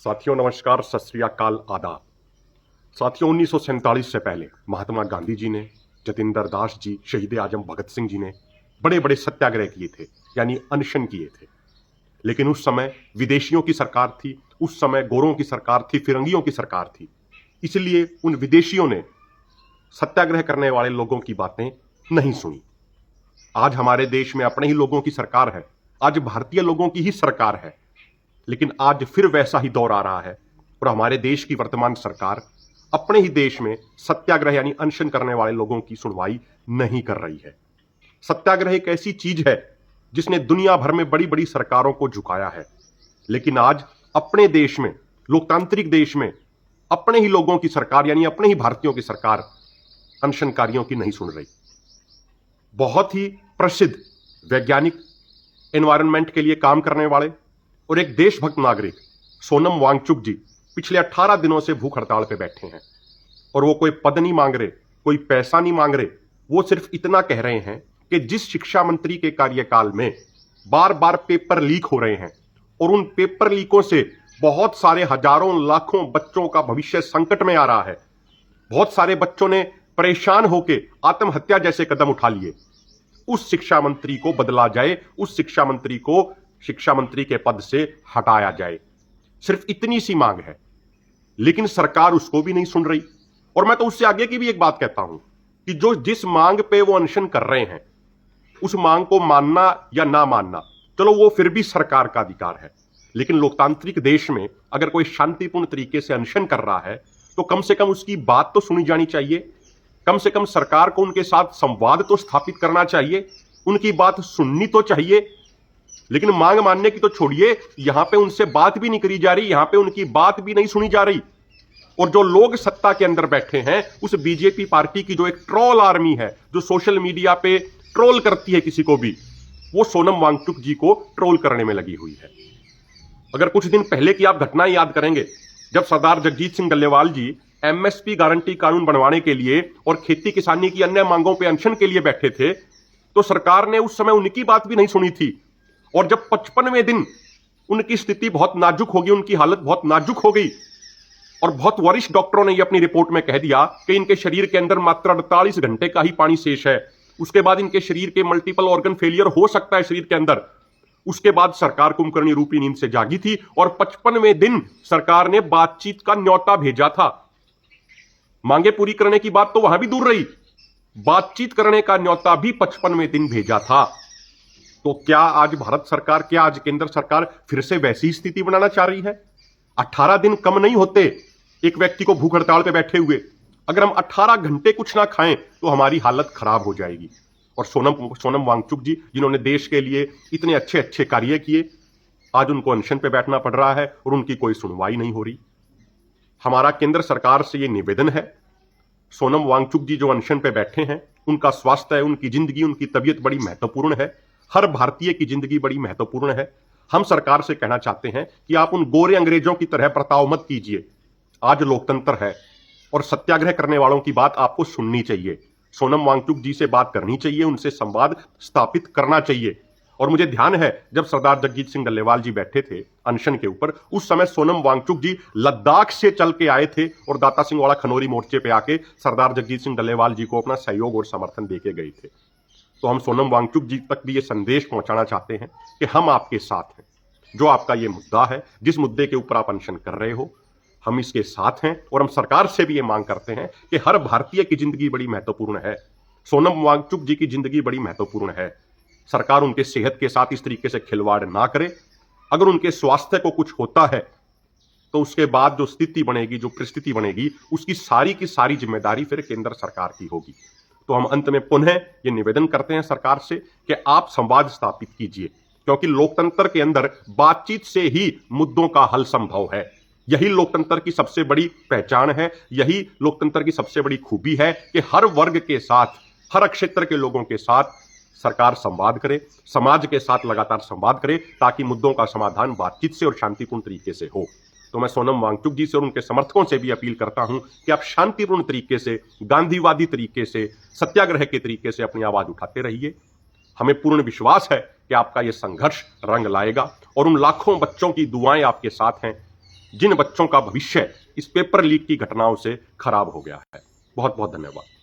साथियों नमस्कार, सत श्री अकाल, आदाब। साथियों 1947 से पहले महात्मा गांधी जी ने, जतिंदर दास जी, शहीद आजम भगत सिंह जी ने बड़े बड़े सत्याग्रह किए थे, यानी अनशन किए थे। लेकिन उस समय विदेशियों की सरकार थी, उस समय गोरों की सरकार थी, फिरंगियों की सरकार थी। इसलिए उन विदेशियों ने सत्याग्रह करने वाले लोगों की बातें नहीं सुनी। आज हमारे देश में अपने ही लोगों की सरकार है, आज भारतीय लोगों की ही सरकार है। लेकिन आज फिर वैसा ही दौर आ रहा है और हमारे देश की वर्तमान सरकार अपने ही देश में सत्याग्रह यानी अनशन करने वाले लोगों की सुनवाई नहीं कर रही है। सत्याग्रह एक ऐसी चीज है जिसने दुनिया भर में बड़ी बड़ी सरकारों को झुकाया है, लेकिन आज अपने देश में, लोकतांत्रिक देश में, अपने ही लोगों की सरकार यानी अपने ही भारतीयों की सरकार अनशनकारियों की नहीं सुन रही। बहुत ही प्रसिद्ध वैज्ञानिक, एनवायरनमेंट के लिए काम करने वाले और एक देशभक्त नागरिक सोनम वांगचुक जी पिछले 18 दिनों से भूख हड़ताल पे बैठे हैं। और वो कोई पद नहीं मांग रहे, कोई पैसा नहीं मांग रहे, वो सिर्फ इतना कह रहे हैं कि जिस शिक्षा मंत्री के कार्यकाल में बार बार पेपर लीक हो रहे हैं और उन पेपर लीकों से बहुत सारे हजारों लाखों बच्चों का भविष्य संकट में आ रहा है, बहुत सारे बच्चों ने परेशान होकर आत्महत्या जैसे कदम उठा लिए, उस शिक्षा मंत्री को बदला जाए, उस शिक्षा मंत्री को शिक्षा मंत्री के पद से हटाया जाए। सिर्फ इतनी सी मांग है, लेकिन सरकार उसको भी नहीं सुन रही। और मैं तो उससे आगे की भी एक बात कहता हूं कि जो जिस मांग पे वो अनशन कर रहे हैं, उस मांग को मानना या ना मानना, चलो वो फिर भी सरकार का अधिकार है। लेकिन लोकतांत्रिक देश में अगर कोई शांतिपूर्ण तरीके से अनशन कर रहा है तो कम से कम उसकी बात तो सुनी जानी चाहिए। कम से कम सरकार को उनके साथ संवाद तो स्थापित करना चाहिए, उनकी बात सुननी तो चाहिए। लेकिन मांग मानने की तो छोड़िए, यहां पे उनसे बात भी नहीं करी जा रही, यहां पे उनकी बात भी नहीं सुनी जा रही। और जो लोग सत्ता के अंदर बैठे हैं, उस बीजेपी पार्टी की जो एक ट्रोल आर्मी है, जो सोशल मीडिया पे ट्रोल करती है किसी को भी, वो सोनम वांगचुक जी को ट्रोल करने में लगी हुई है। अगर कुछ दिन पहले की आप घटना याद करेंगे, जब सरदार जगजीत सिंह डल्लेवाल जी एमएसपी गारंटी कानून बनवाने के लिए और खेती किसानी की अन्य मांगों पर अनशन के लिए बैठे थे, तो सरकार ने उस समय उनकी बात भी नहीं सुनी थी। और जब 55वें दिन उनकी स्थिति बहुत नाजुक होगी, उनकी हालत बहुत नाजुक हो गई और बहुत वरिष्ठ डॉक्टरों ने ये अपनी रिपोर्ट में कह दिया कि इनके शरीर के अंदर मात्र 48 घंटे का ही पानी शेष है, उसके बाद इनके शरीर के मल्टीपल ऑर्गन फेलियर हो सकता है शरीर के अंदर। उसके बाद सरकार कुंभकर्णी रूपी नींद से जागी थी और 55वें दिन सरकार ने बातचीत का न्योता भेजा था। मांगे पूरी करने की बात तो वहां भी दूर रही, बातचीत करने का न्योता भी 55वें दिन भेजा था। तो क्या आज भारत सरकार, क्या आज केंद्र सरकार फिर से वैसी स्थिति बनाना चाह रही है? 18 दिन कम नहीं होते एक व्यक्ति को भूख हड़ताल पे बैठे हुए। अगर हम 18 घंटे कुछ ना खाएं तो हमारी हालत खराब हो जाएगी। और सोनम वांगचुक जी, जिन्होंने देश के लिए इतने अच्छे अच्छे कार्य किए, आज उनको अनशन पे बैठना पड़ रहा है और उनकी कोई सुनवाई नहीं हो रही। हमारा केंद्र सरकार से यह निवेदन है, सोनम वांगचुक जी जो अनशन पे बैठे हैं, उनका स्वास्थ्य है, उनकी जिंदगी, उनकी तबीयत बड़ी महत्वपूर्ण है। हर भारतीय की जिंदगी बड़ी महत्वपूर्ण है। हम सरकार से कहना चाहते हैं कि आप उन गोरे अंग्रेजों की तरह बर्ताव मत कीजिए। आज लोकतंत्र है और सत्याग्रह करने वालों की बात आपको सुननी चाहिए। सोनम वांगचुक जी से बात करनी चाहिए, उनसे संवाद स्थापित करना चाहिए। और मुझे ध्यान है, जब सरदार जगजीत सिंह डल्लेवाल जी बैठे थे अनशन के ऊपर, उस समय सोनम वांगचुक जी लद्दाख से चल के आए थे और दाता सिंह वाला खनौरी मोर्चे पे आके सरदार जगजीत सिंह डल्लेवाल जी को अपना सहयोग और समर्थन देके गए थे। तो हम सोनम वांगचुक जी तक भी ये संदेश पहुंचाना चाहते हैं कि हम आपके साथ हैं। जो आपका ये मुद्दा है, जिस मुद्दे के ऊपर आप अनशन कर रहे हो, हम इसके साथ हैं। और हम सरकार से भी ये मांग करते हैं कि हर भारतीय की जिंदगी बड़ी महत्वपूर्ण है, सोनम वांगचुक जी की जिंदगी बड़ी महत्वपूर्ण है। सरकार उनके सेहत के साथ इस तरीके से खिलवाड़ ना करे। अगर उनके स्वास्थ्य को कुछ होता है तो उसके बाद जो स्थिति बनेगी, जो परिस्थिति बनेगी, उसकी सारी की सारी जिम्मेदारी फिर केंद्र सरकार की होगी। तो हम अंत में पुनः ये निवेदन करते हैं सरकार से कि आप संवाद स्थापित कीजिए, क्योंकि लोकतंत्र के अंदर बातचीत से ही मुद्दों का हल संभव है। यही लोकतंत्र की सबसे बड़ी पहचान है, यही लोकतंत्र की सबसे बड़ी खूबी है कि हर वर्ग के साथ, हर क्षेत्र के लोगों के साथ सरकार संवाद करे, समाज के साथ लगातार संवाद करे, ताकि मुद्दों का समाधान बातचीत से और शांतिपूर्ण तरीके से हो। तो मैं सोनम वांगचुक जी से और उनके समर्थकों से भी अपील करता हूं कि आप शांतिपूर्ण तरीके से, गांधीवादी तरीके से, सत्याग्रह के तरीके से अपनी आवाज उठाते रहिए। हमें पूर्ण विश्वास है कि आपका यह संघर्ष रंग लाएगा और उन लाखों बच्चों की दुआएं आपके साथ हैं जिन बच्चों का भविष्य इस पेपर लीक की घटनाओं से खराब हो गया है। बहुत बहुत धन्यवाद।